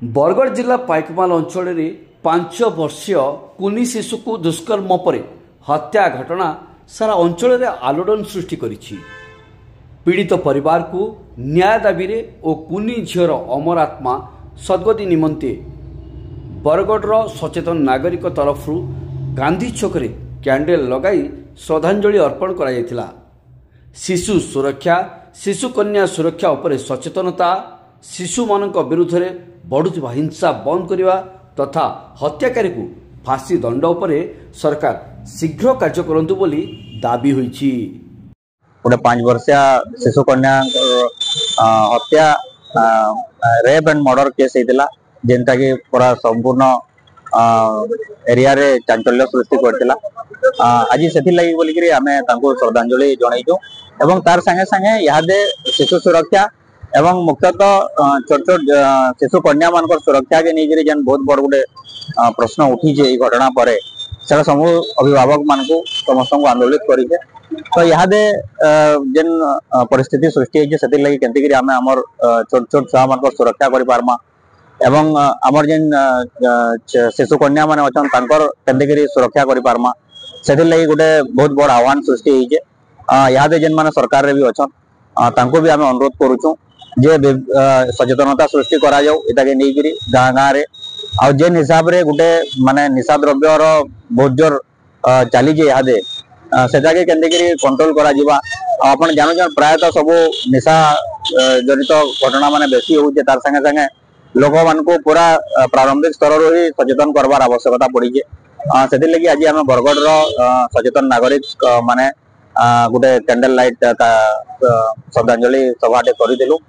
बरगढ़ जिला पाइकमाल अंचल में 5 वर्षीय कुनी शिशु को दुष्कर्म पर हत्या घटना सारा अंचल में आलोड़न सृष्टि करिछि। पीड़ित परिवार को न्याय दाबी और कुनी झीर अमर आत्मा सद्गति निमंते बरगढ़ सचेतन नागरिक तरफ गांधी छक कैंडेल लगाई श्रद्धांजलि अर्पण करा। शिशु सुरक्षा शिशु कन्या सुरक्षा उपर सचेतनता शिशु मानक विरुद्ध में बढ़ुवा हिंसा बंद करने तथा हत्याकारी को फांसी दंड उपर सरकार शीघ्र कार्य करंतु बोली दाबी होईछि। गोटे 5 वर्षीय शिशु कन्या हत्या रेप एंड मर्डर केस होता जेनटा कि पूरा संपूर्ण एरिया रे चांचल्य सृष्टि करथिला। आज से लगी बोलिकी आमे तांको श्रद्धांजलि जनईचु एवं तार संगे संगे यादे शिशु सुरक्षा एवं मुख्यतः छोट छोट शिशु कन्या मान सुरक्षा के नहीं जेन बहुत बड़ गोटे प्रश्न उठी घटना पर से सब अभिभावक मान समस्त को आंदोलित करें। तो यादे जेन परिस्थिति सृष्टि होती लगी केंतिकी आमे आमर छोट छोट छुआ मान सुरक्षा कर पारमा एवं आमर जेन शिशु कन्या मान अच्छा केंतिकी सुरक्षा कर पारमा से लगी गोटे बहुत बड़ आह्वान सृष्टि होइए। यादे जेन मान सरकार रे भी अच्छा तांको भी आमे अनुरोध करूछु जे सचेतनता सृष्टि करा जाऊ एटा के नहीं करी गाँ गाँ रे आ जेन हिसाब रे गोटे माने निशा द्रव्यर बहुत जोर चली जे यादे सेटा के केंतिकी कंट्रोल करा जिबा। आपण जानु प्रायतः सब निशा जनित घटना माने बेसी होउचे तार संगे संगे लोक मान को पूरा प्रारंभिक स्तर रो ही सचेतन करबार आवश्यकता पड़ी जे सेति लगी आज हम बरगढ़ रो सचेतन नागरिक माने गोटे कैंडल लाइट श्रद्धांजलि सभाटे करूँ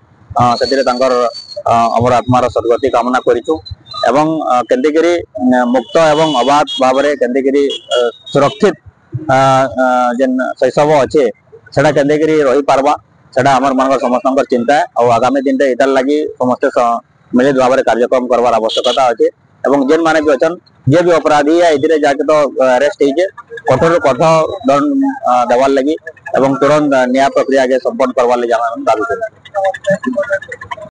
से अमर आत्मार सद्गति कामना करूँ एवं केंतिकी मुक्त एवं अबाध भाव में केंतिकी सुरक्षित जेन शैशव अच्छे से केंतिकी रही पार्बा से आमर मान समस्त चिंता है और आगामी दिन में इतार लगी समस्ते मिलित भाव में कार्यक्रम करवार आवश्यकता अच्छे एवं जेन माने भी अच्छा जे भी अपराधी है ये जाके तो अरेस्ट होइए कठोर कठोर दंड देवार लगी एवं तुरंत न्याय प्रक्रिया के संपन्न करवार लगी दाबी कर।